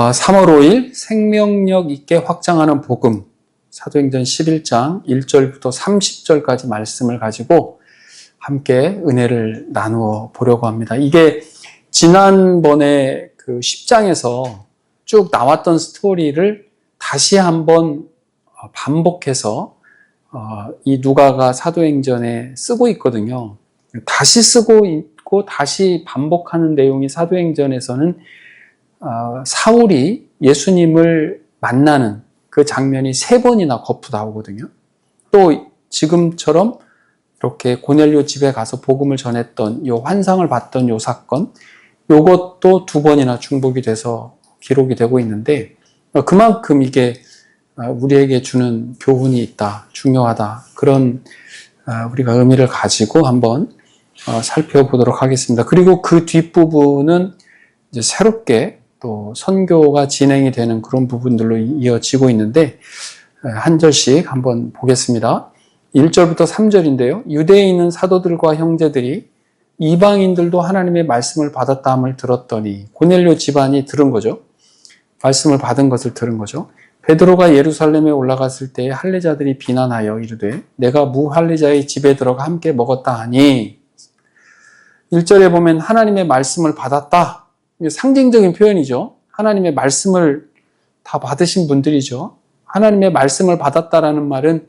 3월 5일 생명력 있게 확장하는 복음, 사도행전 11장 1절부터 30절까지 말씀을 가지고 함께 은혜를 나누어 보려고 합니다. 이게 지난번에 그 10장에서 쭉 나왔던 스토리를 다시 한번 반복해서 이 누가가 사도행전에 쓰고 있거든요. 다시 쓰고 있고 다시 반복하는 내용이 사도행전에서는 사울이 예수님을 만나는 그 장면이 3번이나 거푸 나오거든요. 또 지금처럼 이렇게 고넬료 집에 가서 복음을 전했던 이 환상을 봤던 이 사건, 이것도 2번이나 중복이 돼서 기록이 되고 있는데 그만큼 이게 우리에게 주는 교훈이 있다, 중요하다, 그런 우리가 의미를 가지고 한번 살펴보도록 하겠습니다. 그리고 그 뒷부분은 이제 새롭게 또 선교가 진행이 되는 그런 부분들로 이어지고 있는데 한 절씩 한번 보겠습니다. 1절부터 3절인데요. 유대에 있는 사도들과 형제들이 이방인들도 하나님의 말씀을 받았다 함을 들었더니, 고넬료 집안이 들은 거죠. 말씀을 받은 것을 들은 거죠. 베드로가 예루살렘에 올라갔을 때 할례자들이 비난하여 이르되 내가 무할례자의 집에 들어가 함께 먹었다 하니, 1절에 보면 하나님의 말씀을 받았다. 이게 상징적인 표현이죠. 하나님의 말씀을 다 받으신 분들이죠. 하나님의 말씀을 받았다라는 말은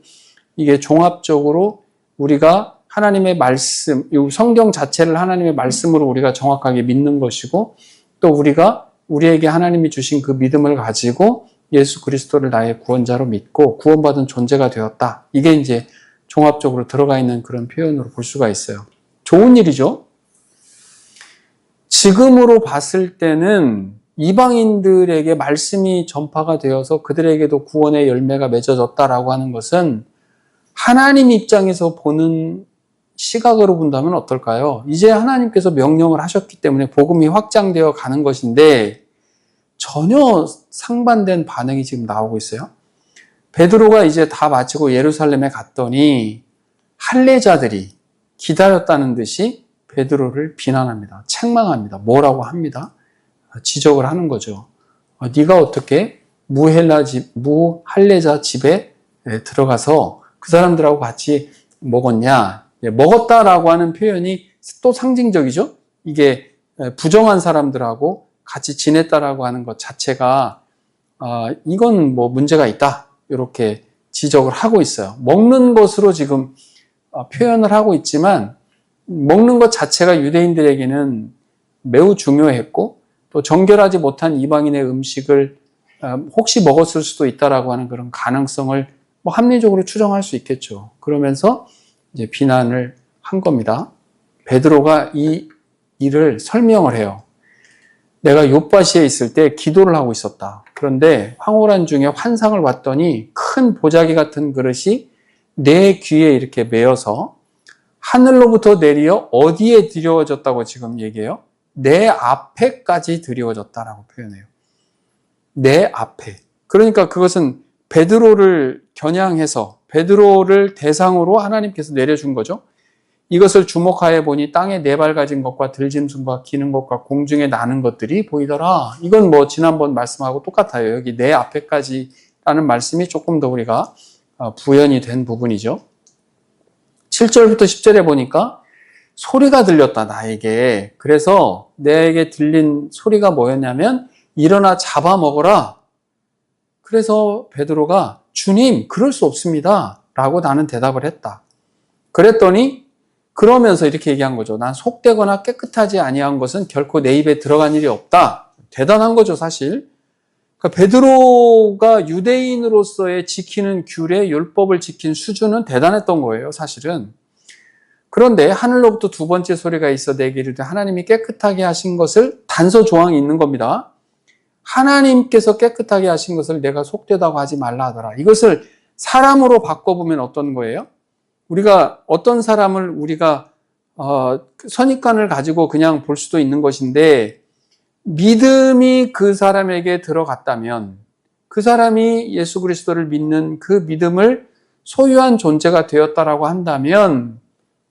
이게 종합적으로 우리가 하나님의 말씀, 이 성경 자체를 하나님의 말씀으로 우리가 정확하게 믿는 것이고, 또 우리가 우리에게 하나님이 주신 그 믿음을 가지고 예수 그리스도를 나의 구원자로 믿고 구원받은 존재가 되었다. 이게 이제 종합적으로 들어가 있는 그런 표현으로 볼 수가 있어요. 좋은 일이죠. 지금으로 봤을 때는 이방인들에게 말씀이 전파가 되어서 그들에게도 구원의 열매가 맺어졌다라고 하는 것은 하나님 입장에서 보는 시각으로 본다면 어떨까요? 이제 하나님께서 명령을 하셨기 때문에 복음이 확장되어 가는 것인데 전혀 상반된 반응이 지금 나오고 있어요. 베드로가 이제 다 마치고 예루살렘에 갔더니 할례자들이 기다렸다는 듯이 베드로를 비난합니다. 책망합니다. 뭐라고 합니다. 지적을 하는 거죠. 네가 어떻게 무할례자 집에 들어가서 그 사람들하고 같이 먹었냐. 먹었다라고 하는 표현이 또 상징적이죠. 이게 부정한 사람들하고 같이 지냈다라고 하는 것 자체가 이건 뭐 문제가 있다. 이렇게 지적을 하고 있어요. 먹는 것으로 지금 표현을 하고 있지만 먹는 것 자체가 유대인들에게는 매우 중요했고, 또 정결하지 못한 이방인의 음식을 혹시 먹었을 수도 있다라고 하는 그런 가능성을 뭐 합리적으로 추정할 수 있겠죠. 그러면서 이제 비난을 한 겁니다. 베드로가 이 일을 설명을 해요. 내가 욥바시에 있을 때 기도를 하고 있었다. 그런데 황홀한 중에 환상을 봤더니 큰 보자기 같은 그릇이 내 귀에 이렇게 메어서 하늘로부터 내려 어디에 드려졌다고 지금 얘기해요? 내 앞에까지 드려졌다라고 표현해요. 내 앞에. 그러니까 그것은 베드로를 겨냥해서 베드로를 대상으로 하나님께서 내려준 거죠. 이것을 주목하여 보니 땅에 4발 가진 것과 들짐승과 기는 것과 공중에 나는 것들이 보이더라. 이건 뭐 지난번 말씀하고 똑같아요. 여기 내 앞에까지라는 말씀이 조금 더 우리가 부연이 된 부분이죠. 7절부터 10절에 보니까 소리가 들렸다, 나에게. 그래서 내게 들린 소리가 뭐였냐면 일어나 잡아먹어라. 그래서 베드로가 주님, 그럴 수 없습니다 라고 나는 대답을 했다. 그랬더니 그러면서 이렇게 얘기한 거죠. 난 속되거나 깨끗하지 아니한 것은 결코 내 입에 들어간 일이 없다. 대단한 거죠, 사실. 그러니까 베드로가 유대인으로서의 지키는 규례, 율법을 지킨 수준은 대단했던 거예요, 사실은. 그런데 하늘로부터 2번째 소리가 있어 내게 이르되 하나님이 깨끗하게 하신 것을, 단서 조항이 있는 겁니다. 하나님께서 깨끗하게 하신 것을 내가 속되다고 하지 말라 하더라. 이것을 사람으로 바꿔보면 어떤 거예요? 우리가 어떤 사람을 우리가 선입관을 가지고 그냥 볼 수도 있는 것인데, 믿음이 그 사람에게 들어갔다면 그 사람이 예수 그리스도를 믿는 그 믿음을 소유한 존재가 되었다라고 한다면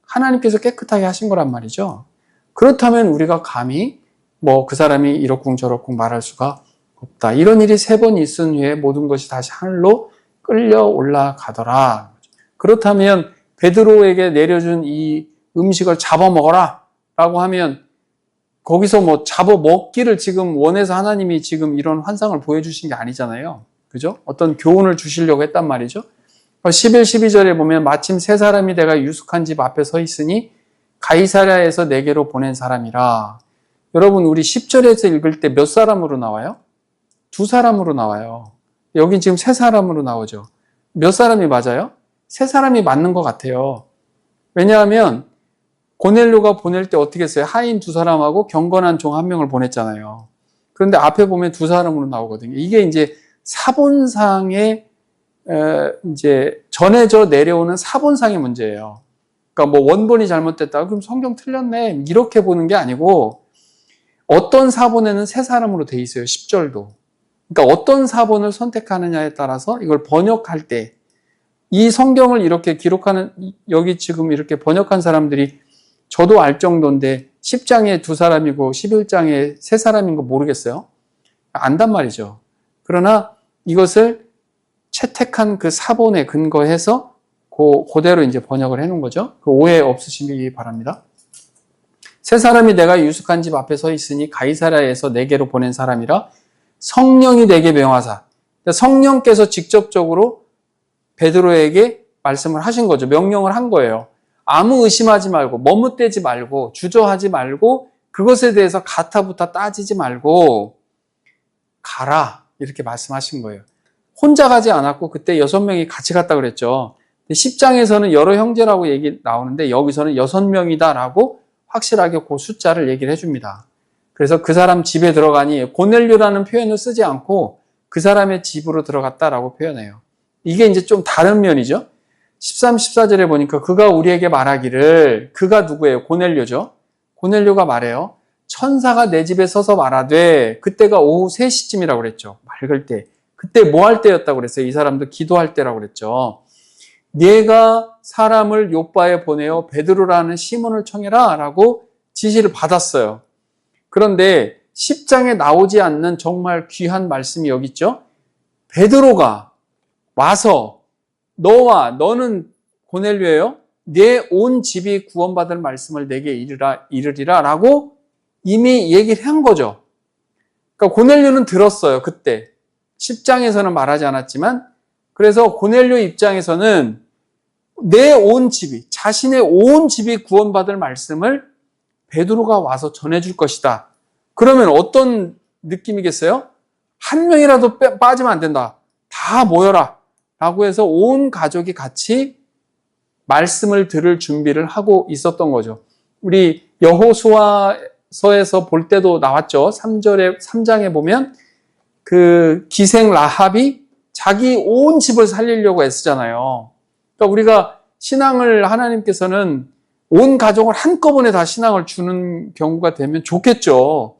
하나님께서 깨끗하게 하신 거란 말이죠. 그렇다면 우리가 감히 뭐 그 사람이 이렇쿵 저렇쿵 말할 수가 없다. 이런 일이 3번 있은 후에 모든 것이 다시 하늘로 끌려 올라가더라. 그렇다면 베드로에게 내려준 이 음식을 잡아먹어라 라고 하면 거기서 뭐 잡아먹기를 지금 원해서 하나님이 지금 이런 환상을 보여주신 게 아니잖아요. 그죠? 어떤 교훈을 주시려고 했단 말이죠. 11, 12절에 보면 마침 3사람이 내가 유숙한 집 앞에 서 있으니 가이사랴에서 내게로 보낸 사람이라. 여러분 우리 10절에서 읽을 때 몇 사람으로 나와요? 2사람으로 나와요. 여긴 지금 3사람으로 나오죠. 몇 사람이 맞아요? 3사람이 맞는 것 같아요. 왜냐하면 고넬료가 보낼 때 어떻게 했어요? 하인 2사람하고 경건한 종 1명을 보냈잖아요. 그런데 앞에 보면 2사람으로 나오거든요. 이게 이제 사본상의 이제 전해져 내려오는 사본상의 문제예요. 그러니까 뭐 원본이 잘못됐다. 그럼 성경 틀렸네. 이렇게 보는 게 아니고 어떤 사본에는 3사람으로 돼 있어요. 10절도. 그러니까 어떤 사본을 선택하느냐에 따라서 이걸 번역할 때 이 성경을 이렇게 기록하는 여기 지금 이렇게 번역한 사람들이 저도 알 정도인데 10장에 2사람이고 11장에 3사람인 거 모르겠어요. 안단 말이죠. 그러나 이것을 채택한 그 사본에 근거해서 그대로 이제 번역을 해놓은 거죠. 그 오해 없으시기 바랍니다. 3사람이 내가 유숙한 집 앞에 서 있으니 가이사랴에서 내게로 보낸 사람이라 성령이 내게 명하사. 성령께서 직접적으로 베드로에게 말씀을 하신 거죠. 명령을 한 거예요. 아무 의심하지 말고 머뭇대지 말고 주저하지 말고 그것에 대해서 가타부타 따지지 말고 가라 이렇게 말씀하신 거예요. 혼자 가지 않았고 그때 6명이 같이 갔다 그랬죠. 10장에서는 여러 형제라고 얘기 나오는데 여기서는 6명이다라고 확실하게 그 숫자를 얘기를 해줍니다. 그래서 그 사람 집에 들어가니 고넬료라는 표현을 쓰지 않고 그 사람의 집으로 들어갔다라고 표현해요. 이게 이제 좀 다른 면이죠. 13, 14절에 보니까 그가 우리에게 말하기를 그가 누구예요? 고넬료죠. 고넬료가 말해요. 천사가 내 집에 서서 말하되 그때가 오후 3시쯤이라고 그랬죠. 맑을 때. 그때 뭐 할 때였다고 그랬어요? 이 사람도 기도할 때라고 그랬죠. 네가 사람을 요바에 보내어 베드로라는 시몬을 청해라 라고 지시를 받았어요. 그런데 10장에 나오지 않는 정말 귀한 말씀이 여기 있죠. 베드로가 와서 너는 고넬료예요. 내 온 집이 구원받을 말씀을 내게 이르리라 라고 이미 얘기를 한 거죠. 그러니까 고넬료는 들었어요. 그때 10장에서는 말하지 않았지만 그래서 고넬료 입장에서는 내 온 집이 자신의 온 집이 구원받을 말씀을 베드로가 와서 전해줄 것이다. 그러면 어떤 느낌이겠어요? 한 명이라도 빠지면 안 된다. 다 모여라. 라고 해서 온 가족이 같이 말씀을 들을 준비를 하고 있었던 거죠. 우리 여호수아서에서 볼 때도 나왔죠. 3장에 보면 그 기생 라합이 자기 온 집을 살리려고 애쓰잖아요. 그러니까 우리가 신앙을 하나님께서는 온 가족을 한꺼번에 다 신앙을 주는 경우가 되면 좋겠죠.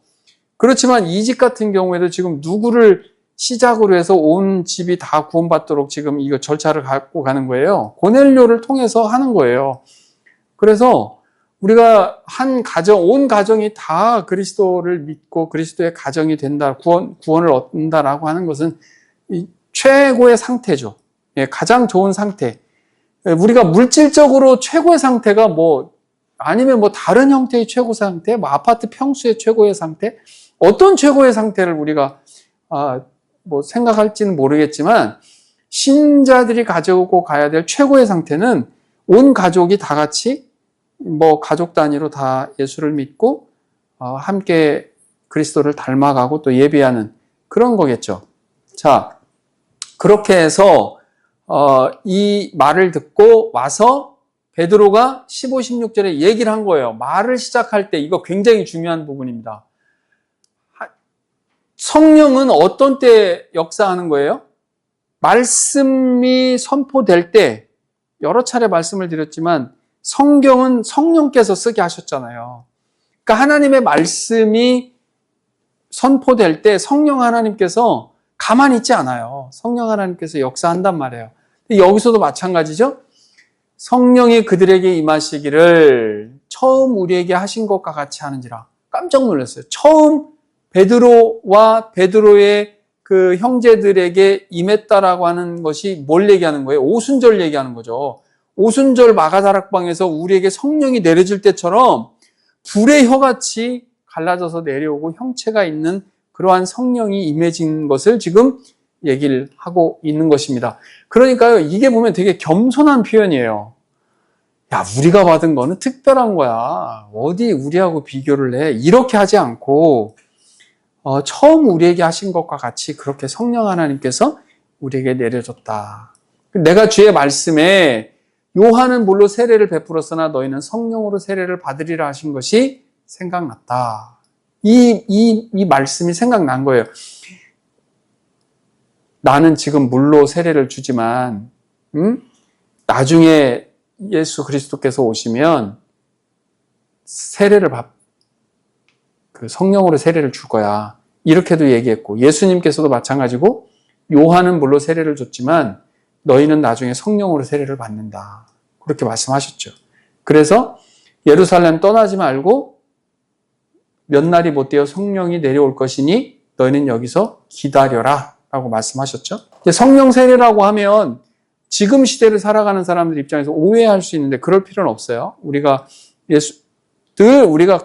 그렇지만 이 집 같은 경우에도 지금 누구를 시작으로 해서 온 집이 다 구원받도록 지금 이거 절차를 갖고 가는 거예요. 고넬료를 통해서 하는 거예요. 그래서 우리가 한 가정, 온 가정이 다 그리스도를 믿고 그리스도의 가정이 된다, 구원을 얻는다라고 하는 것은 최고의 상태죠. 예, 가장 좋은 상태. 우리가 물질적으로 최고의 상태가 아니면 다른 형태의 최고 상태, 아파트 평수의 최고의 상태, 어떤 최고의 상태를 우리가 생각할지는 모르겠지만 신자들이 가지고 가야 될 최고의 상태는 온 가족이 다 같이 가족 단위로 다 예수를 믿고 함께 그리스도를 닮아가고 또 예배하는 그런 거겠죠. 자, 그렇게 해서 이 말을 듣고 와서 베드로가 15, 16절에 얘기를 한 거예요. 말을 시작할 때 이거 굉장히 중요한 부분입니다. 성령은 어떤 때 역사하는 거예요? 말씀이 선포될 때, 여러 차례 말씀을 드렸지만 성경은 성령께서 쓰게 하셨잖아요. 그러니까 하나님의 말씀이 선포될 때 성령 하나님께서 가만히 있지 않아요. 성령 하나님께서 역사한단 말이에요. 여기서도 마찬가지죠. 성령이 그들에게 임하시기를 처음 우리에게 하신 것과 같이 하는지라. 깜짝 놀랐어요. 처음 베드로와 베드로의 그 형제들에게 임했다라고 하는 것이 뭘 얘기하는 거예요? 오순절 얘기하는 거죠. 오순절 마가다락방에서 우리에게 성령이 내려질 때처럼 불의 혀같이 갈라져서 내려오고 형체가 있는 그러한 성령이 임해진 것을 지금 얘기를 하고 있는 것입니다. 그러니까요, 이게 보면 되게 겸손한 표현이에요. 야, 우리가 받은 거는 특별한 거야. 어디 우리하고 비교를 해. 이렇게 하지 않고 처음 우리에게 하신 것과 같이 그렇게 성령 하나님께서 우리에게 내려줬다. 내가 주의 말씀에 요한은 물로 세례를 베풀었으나 너희는 성령으로 세례를 받으리라 하신 것이 생각났다. 이 말씀이 생각난 거예요. 나는 지금 물로 세례를 주지만 나중에 예수 그리스도께서 오시면 그 성령으로 세례를 줄 거야. 이렇게도 얘기했고, 예수님께서도 마찬가지고 요한은 물로 세례를 줬지만 너희는 나중에 성령으로 세례를 받는다. 그렇게 말씀하셨죠. 그래서 예루살렘 떠나지 말고 몇 날이 못되어 성령이 내려올 것이니 너희는 여기서 기다려라 라고 말씀하셨죠. 성령 세례라고 하면 지금 시대를 살아가는 사람들 입장에서 오해할 수 있는데 그럴 필요는 없어요. 우리가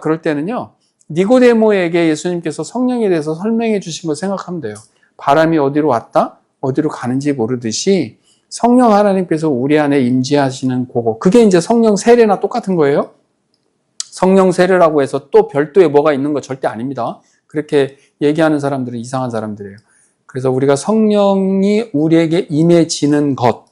그럴 때는요, 니고데모에게 예수님께서 성령에 대해서 설명해 주신 거 생각하면 돼요. 바람이 어디로 왔다 어디로 가는지 모르듯이 성령 하나님께서 우리 안에 임재하시는 그거, 그게 이제 성령 세례나 똑같은 거예요. 성령 세례라고 해서 또 별도의 뭐가 있는 거 절대 아닙니다. 그렇게 얘기하는 사람들은 이상한 사람들이에요. 그래서 우리가 성령이 우리에게 임해지는 것,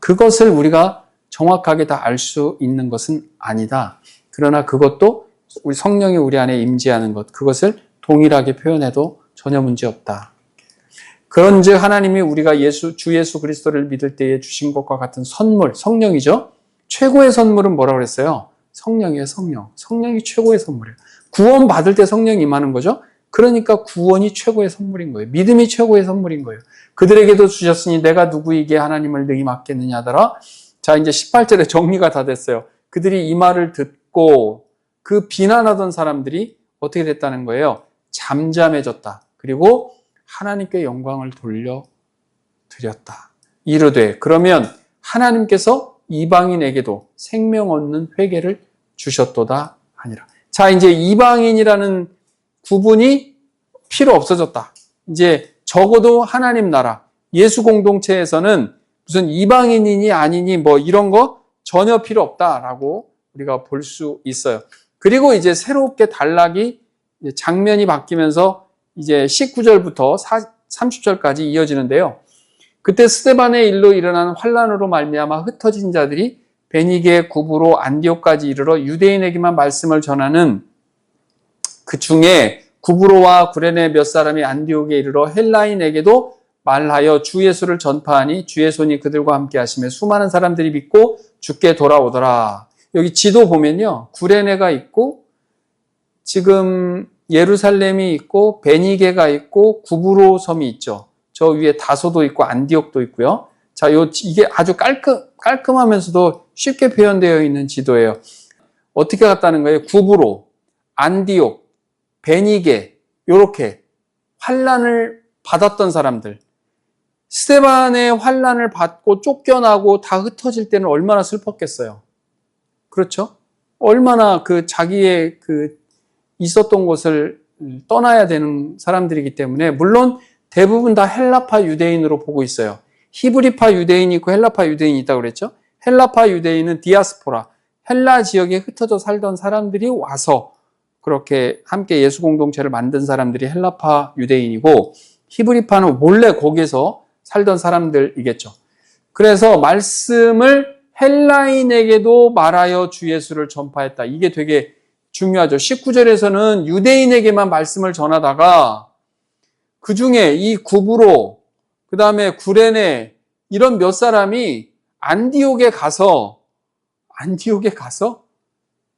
그것을 우리가 정확하게 다 알 수 있는 것은 아니다. 그러나 그것도 우리 성령이 우리 안에 임재하는 것, 그것을 동일하게 표현해도 전혀 문제 없다. 그런즉 하나님이 우리가 주 예수 그리스도를 믿을 때에 주신 것과 같은 선물, 성령이죠. 최고의 선물은 뭐라고 그랬어요? 성령이에요, 성령. 성령이 최고의 선물이에요. 구원 받을 때 성령이 임하는 거죠. 그러니까 구원이 최고의 선물인 거예요. 믿음이 최고의 선물인 거예요. 그들에게도 주셨으니 내가 누구에게 하나님을 능히 맡겠느냐 하더라. 자, 이제 18절에 정리가 다 됐어요. 그들이 이 말을 듣고 그 비난하던 사람들이 어떻게 됐다는 거예요? 잠잠해졌다. 그리고 하나님께 영광을 돌려드렸다. 이르되 그러면 하나님께서 이방인에게도 생명 얻는 회개를 주셨도다 하니라. 자, 이제 이방인이라는 구분이 필요 없어졌다. 이제 적어도 하나님 나라, 예수 공동체에서는 무슨 이방인이니 아니니 뭐 이런 거 전혀 필요 없다라고 우리가 볼 수 있어요. 그리고 이제 새롭게 단락이 장면이 바뀌면서 이제 19절부터 30절까지 이어지는데요. 그때 스데반의 일로 일어나는 환란으로 말미암아 흩어진 자들이 베니게, 구브로, 안디옥까지 이르러 유대인에게만 말씀을 전하는 그 중에 구브로와 구레네 몇 사람이 안디옥에 이르러 헬라인에게도 말하여 주 예수를 전파하니 주의 손이 그들과 함께 하시며 수많은 사람들이 믿고 주께 돌아오더라. 여기 지도 보면요, 구레네가 있고 지금 예루살렘이 있고 베니게가 있고 구브로 섬이 있죠. 저 위에 다소도 있고 안디옥도 있고요. 자, 이게 아주 깔끔하면서도 쉽게 표현되어 있는 지도예요. 어떻게 갔다는 거예요? 구브로, 안디옥, 베니게, 요렇게 환란을 받았던 사람들. 스데반의 환란을 받고 쫓겨나고 다 흩어질 때는 얼마나 슬펐겠어요. 그렇죠? 얼마나 자기의 있었던 곳을 떠나야 되는 사람들이기 때문에, 물론 대부분 다 헬라파 유대인으로 보고 있어요. 히브리파 유대인이 있고 헬라파 유대인이 있다고 그랬죠? 헬라파 유대인은 디아스포라, 헬라 지역에 흩어져 살던 사람들이 와서 그렇게 함께 예수 공동체를 만든 사람들이 헬라파 유대인이고, 히브리파는 원래 거기에서 살던 사람들이겠죠. 그래서 말씀을 헬라인에게도 말하여 주 예수를 전파했다. 이게 되게 중요하죠. 19절에서는 유대인에게만 말씀을 전하다가 그 중에 이 구브로, 그 다음에 구레네, 이런 몇 사람이 안디옥에 가서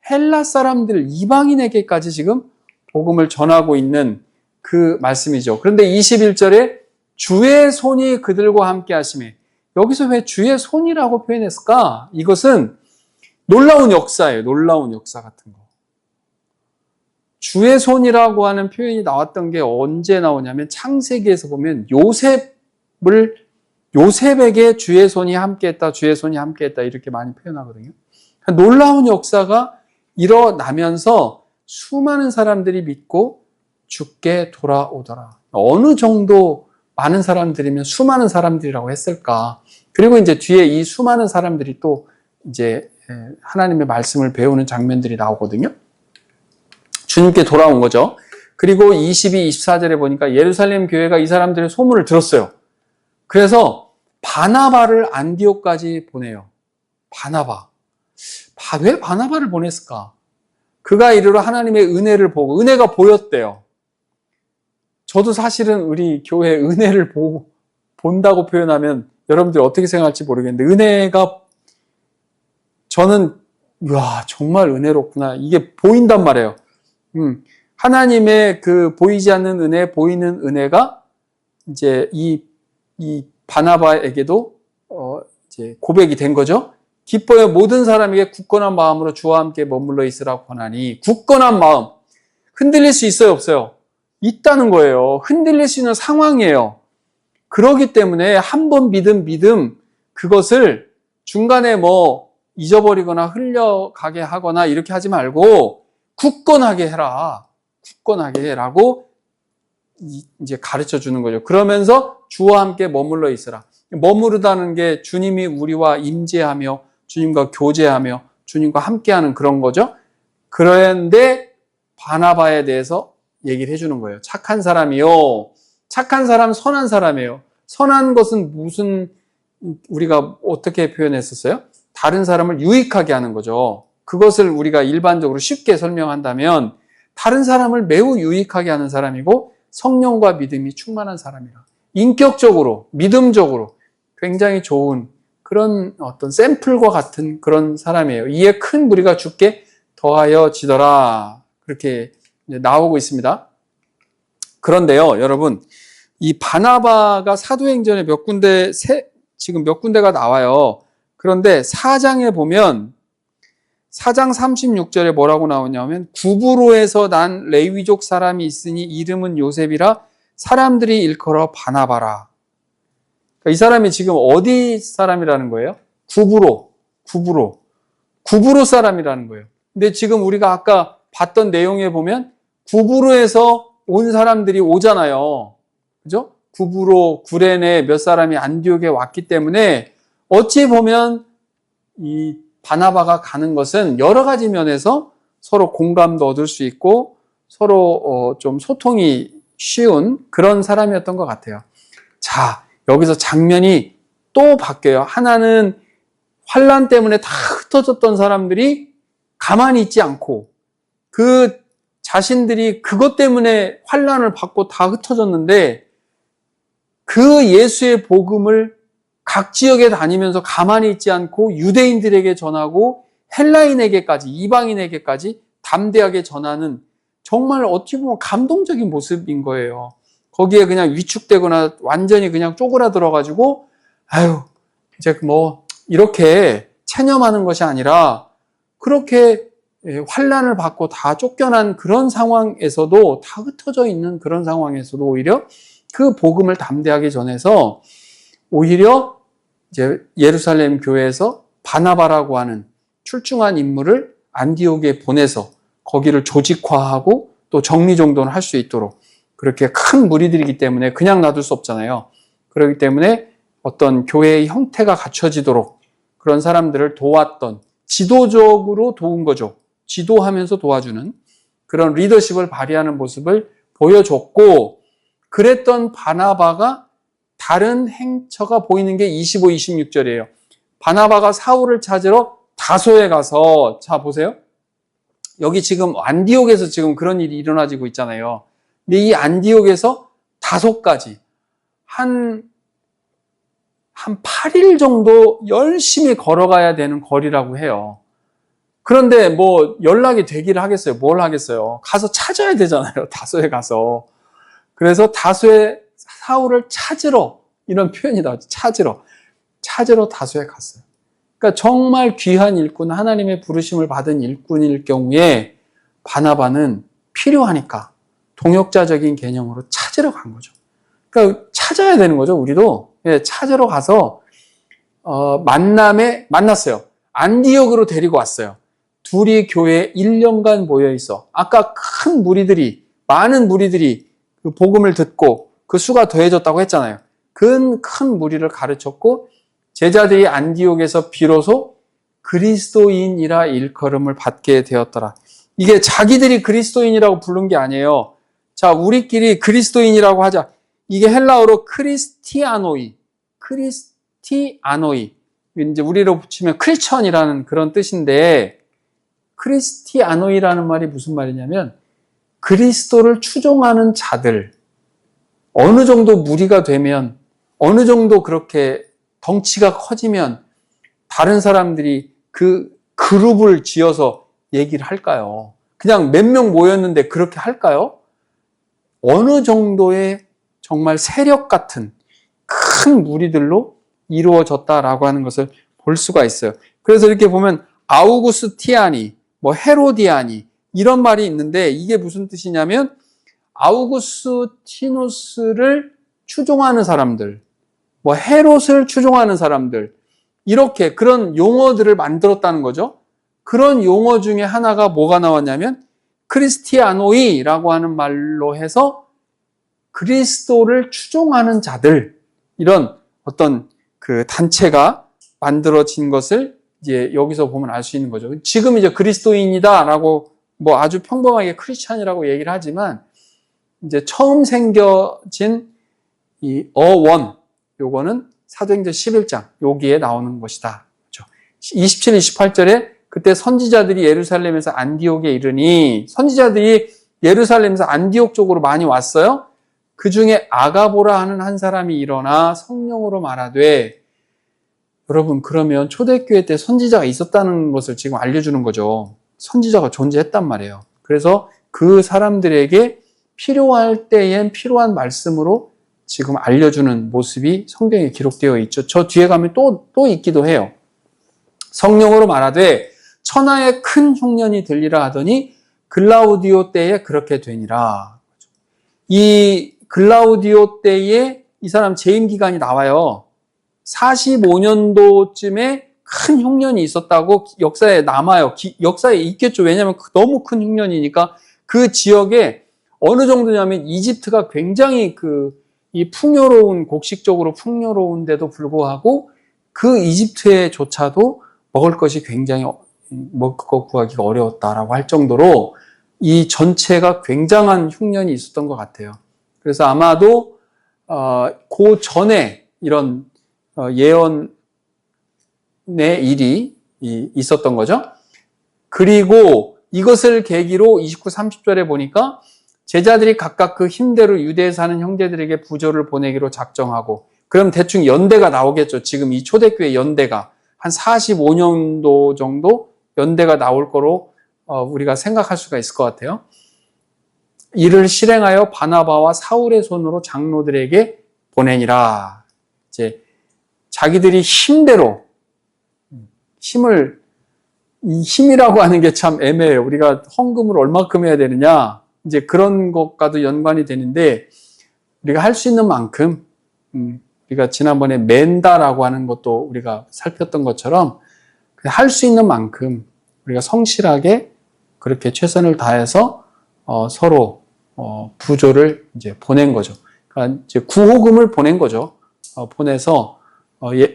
헬라 사람들, 이방인에게까지 지금 복음을 전하고 있는 그 말씀이죠. 그런데 21절에 주의 손이 그들과 함께 하시매, 여기서 왜 주의 손이라고 표현했을까? 이것은 놀라운 역사예요. 놀라운 역사 같은 거. 주의 손이라고 하는 표현이 나왔던 게 언제 나오냐면 창세기에서 보면 요셉에게 주의 손이 함께했다, 주의 손이 함께했다 이렇게 많이 표현하거든요. 놀라운 역사가 일어나면서 수많은 사람들이 믿고 주께 돌아오더라. 어느 정도 많은 사람들이면 수많은 사람들이라고 했을까? 그리고 이제 뒤에 이 수많은 사람들이 또 이제 하나님의 말씀을 배우는 장면들이 나오거든요. 주님께 돌아온 거죠. 그리고 22, 24절에 보니까 예루살렘 교회가 이 사람들의 소문을 들었어요. 그래서 바나바를 안디옥까지 보내요. 바나바. 왜 바나바를 보냈을까? 그가 이르러 하나님의 은혜를 보고, 은혜가 보였대요. 저도 사실은 우리 교회 은혜를 본다고 표현하면 여러분들이 어떻게 생각할지 모르겠는데, 은혜가 저는, 와, 정말 은혜롭구나. 이게 보인단 말이에요. 하나님의 그 보이지 않는 은혜, 보이는 은혜가 이제 이 바나바에게도 이제 고백이 된 거죠. 기뻐요. 모든 사람에게 굳건한 마음으로 주와 함께 머물러 있으라고 하나니. 굳건한 마음. 흔들릴 수 있어요, 없어요? 있다는 거예요. 흔들릴 수 있는 상황이에요. 그렇기 때문에 한 번 믿음, 그것을 중간에 뭐 잊어버리거나 흘려가게 하거나 이렇게 하지 말고 굳건하게 해라. 굳건하게 해라고 이제 가르쳐 주는 거죠. 그러면서 주와 함께 머물러 있으라. 머무르다는 게 주님이 우리와 임재하며 주님과 교제하며 주님과 함께하는 그런 거죠. 그런데 바나바에 대해서 얘기를 해주는 거예요. 착한 사람이요. 착한 사람, 선한 사람이에요. 선한 것은 무슨 우리가 어떻게 표현했었어요? 다른 사람을 유익하게 하는 거죠. 그것을 우리가 일반적으로 쉽게 설명한다면 다른 사람을 매우 유익하게 하는 사람이고 성령과 믿음이 충만한 사람이라. 인격적으로, 믿음적으로 굉장히 좋은 그런 어떤 샘플과 같은 그런 사람이에요. 이에 큰 무리가 주께 더하여 지더라. 그렇게 나오고 있습니다. 그런데요, 여러분, 이 바나바가 사도행전에 지금 몇 군데가 나와요. 그런데 4장에 보면 4장 36절에 뭐라고 나오냐면 구브로에서 난 레위족 사람이 있으니 이름은 요셉이라 사람들이 일컬어 바나바라. 그러니까 이 사람이 지금 어디 사람이라는 거예요? 구브로 사람이라는 거예요. 근데 지금 우리가 아까 봤던 내용에 보면 구브로에서 온 사람들이 오잖아요. 그죠? 구브로, 구레네 몇 사람이 안디옥에 왔기 때문에 어찌 보면 이 바나바가 가는 것은 여러 가지 면에서 서로 공감도 얻을 수 있고 서로 좀 소통이 쉬운 그런 사람이었던 것 같아요. 자, 여기서 장면이 또 바뀌어요. 하나는 환난 때문에 다 흩어졌던 사람들이 가만히 있지 않고 그 자신들이 그것 때문에 환난을 받고 다 흩어졌는데 그 예수의 복음을 각 지역에 다니면서 가만히 있지 않고 유대인들에게 전하고 헬라인에게까지, 이방인에게까지 담대하게 전하는 정말 어찌 보면 감동적인 모습인 거예요. 거기에 그냥 위축되거나 완전히 그냥 쪼그라들어가지고 아유 이제 뭐 이렇게 체념하는 것이 아니라 그렇게 환난을 받고 다 쫓겨난 그런 상황에서도 다 흩어져 있는 그런 상황에서도 오히려 그 복음을 담대하게 전해서 오히려 이제 예루살렘 교회에서 바나바라고 하는 출중한 인물을 안디옥에 보내서 거기를 조직화하고 또 정리정돈을 할 수 있도록 그렇게 큰 무리들이기 때문에 그냥 놔둘 수 없잖아요. 그렇기 때문에 어떤 교회의 형태가 갖춰지도록 그런 사람들을 도왔던 지도적으로 도운 거죠. 지도하면서 도와주는 그런 리더십을 발휘하는 모습을 보여줬고 그랬던 바나바가 다른 행처가 보이는 게 25, 26절이에요. 바나바가 사울을 찾으러 다소에 가서 자 보세요. 여기 지금 안디옥에서 지금 그런 일이 일어나지고 있잖아요. 근데 이 안디옥에서 다소까지 한 8일 정도 열심히 걸어가야 되는 거리라고 해요. 그런데 뭐 연락이 되기를 하겠어요? 뭘 하겠어요? 가서 찾아야 되잖아요. 다소에 가서. 그래서 다소에 사울을 찾으러 이런 표현이 나오죠. 찾으러 다소에 갔어요. 그러니까 정말 귀한 일꾼, 하나님의 부르심을 받은 일꾼일 경우에 바나바는 필요하니까 동역자적인 개념으로 찾으러 간 거죠. 그러니까 찾아야 되는 거죠. 우리도 찾으러 가서 만났어요. 안디옥으로 데리고 왔어요. 둘이 교회에 1년간 모여 있어. 아까 많은 무리들이 그 복음을 듣고 그 수가 더해졌다고 했잖아요. 큰 무리를 가르쳤고 제자들이 안디옥에서 비로소 그리스도인이라 일컬음을 받게 되었더라. 이게 자기들이 그리스도인이라고 부른 게 아니에요. 자, 우리끼리 그리스도인이라고 하자. 이게 헬라어로 크리스티아노이. 이제 우리로 붙이면 크리스천이라는 그런 뜻인데, 크리스티아노이라는 말이 무슨 말이냐면 그리스도를 추종하는 자들, 어느 정도 무리가 되면, 어느 정도 그렇게 덩치가 커지면 다른 사람들이 그 그룹을 지어서 얘기를 할까요? 그냥 몇 명 모였는데 그렇게 할까요? 어느 정도의 정말 세력 같은 큰 무리들로 이루어졌다라고 하는 것을 볼 수가 있어요. 그래서 이렇게 보면 아우구스티아니, 헤로디아니 이런 말이 있는데 이게 무슨 뜻이냐면 아우구스티누스를 추종하는 사람들, 헤롯을 추종하는 사람들 이렇게 그런 용어들을 만들었다는 거죠. 그런 용어 중에 하나가 뭐가 나왔냐면 크리스티아노이라고 하는 말로 해서 그리스도를 추종하는 자들 이런 어떤 그 단체가 만들어진 것을 이제 여기서 보면 알 수 있는 거죠. 지금 이제 그리스도인이다라고 아주 평범하게 크리스찬이라고 얘기를 하지만 이제 처음 생겨진 이 어원 요거는 사도행전 11장 여기에 나오는 것이다. 27, 28절에 그때 선지자들이 예루살렘에서 안디옥에 이르니 선지자들이 예루살렘에서 안디옥 쪽으로 많이 왔어요. 그 중에 아가보라 하는 한 사람이 일어나 성령으로 말하되 여러분 그러면 초대교회 때 선지자가 있었다는 것을 지금 알려주는 거죠. 선지자가 존재했단 말이에요. 그래서 그 사람들에게 필요할 때엔 필요한 말씀으로 지금 알려주는 모습이 성경에 기록되어 있죠. 저 뒤에 가면 또 있기도 해요. 성령으로 말하되 천하에 큰 흉년이 들리라 하더니 글라우디오 때에 그렇게 되니라. 이 글라우디오 때에 이 사람 재임 기간이 나와요. 45년도쯤에 큰 흉년이 있었다고 역사에 남아요. 역사에 있겠죠. 왜냐하면 너무 큰 흉년이니까 그 지역에 어느 정도냐면 이집트가 굉장히 이 곡식적으로 풍요로운데도 불구하고 그 이집트에조차도 먹을 것이 굉장히 먹을 것 구하기가 어려웠다라고 할 정도로 이 전체가 굉장한 흉년이 있었던 것 같아요. 그래서 아마도 그 전에 이런 예언의 일이 있었던 거죠. 그리고 이것을 계기로 29, 30절에 보니까 제자들이 각각 그 힘대로 유대에 사는 형제들에게 부조를 보내기로 작정하고 그럼 대충 연대가 나오겠죠. 지금 이 초대교회 연대가 한 45년도 정도 연대가 나올 거로 우리가 생각할 수가 있을 것 같아요. 이를 실행하여 바나바와 사울의 손으로 장로들에게 보내니라. 이제 자기들이 힘대로 힘이라고 하는 게 참 애매해요. 우리가 헌금을 얼마큼 해야 되느냐 이제 그런 것과도 연관이 되는데 우리가 할 수 있는 만큼 우리가 지난번에 맨다라고 하는 것도 우리가 살폈던 것처럼 할 수 있는 만큼 우리가 성실하게 그렇게 최선을 다해서 서로 부조를 이제 보낸 거죠. 그러니까 이제 구호금을 보낸 거죠. 보내서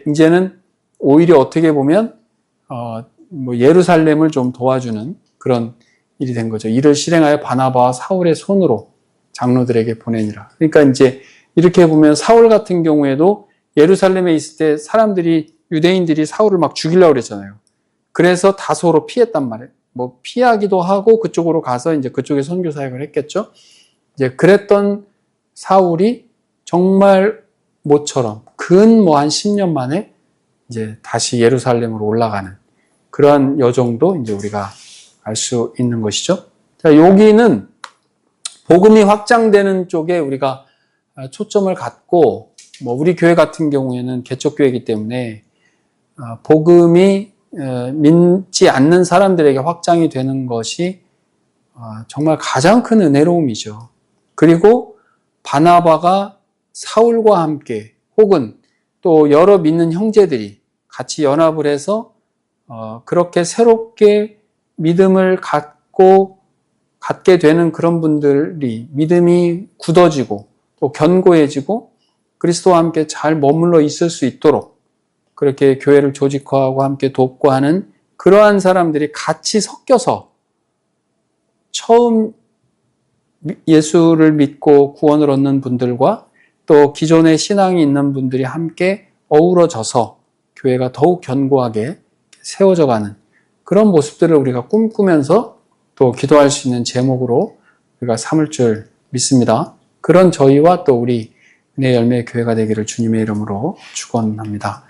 이제는 오히려 어떻게 보면 예루살렘을 좀 도와주는 그런 일이 된 거죠. 이를 실행하여 바나바와 사울의 손으로 장로들에게 보내니라. 그러니까 이제 이렇게 보면 사울 같은 경우에도 예루살렘에 있을 때 유대인들이 사울을 막 죽이려고 그랬잖아요. 그래서 다소로 피했단 말이에요. 피하기도 하고 그쪽으로 가서 이제 그쪽에 선교 사역을 했겠죠. 이제 그랬던 사울이 정말 모처럼 한 10년 만에 이제 다시 예루살렘으로 올라가는 그러한 여정도 이제 우리가 알 수 있는 것이죠. 자, 여기는 복음이 확장되는 쪽에 우리가 초점을 갖고, 우리 교회 같은 경우에는 개척교회이기 때문에 복음이 믿지 않는 사람들에게 확장이 되는 것이 정말 가장 큰 은혜로움이죠. 그리고 바나바가 사울과 함께 혹은 또 여러 믿는 형제들이 같이 연합을 해서 그렇게 새롭게 믿음을 갖게 되는 그런 분들이 믿음이 굳어지고 또 견고해지고 그리스도와 함께 잘 머물러 있을 수 있도록 그렇게 교회를 조직화하고 함께 돕고 하는 그러한 사람들이 같이 섞여서 처음 예수를 믿고 구원을 얻는 분들과 또 기존의 신앙이 있는 분들이 함께 어우러져서 교회가 더욱 견고하게 세워져가는 그런 모습들을 우리가 꿈꾸면서 또 기도할 수 있는 제목으로 우리가 삼을 줄 믿습니다. 그런 저희와 또 우리 은혜의 열매의 교회가 되기를 주님의 이름으로 축원합니다.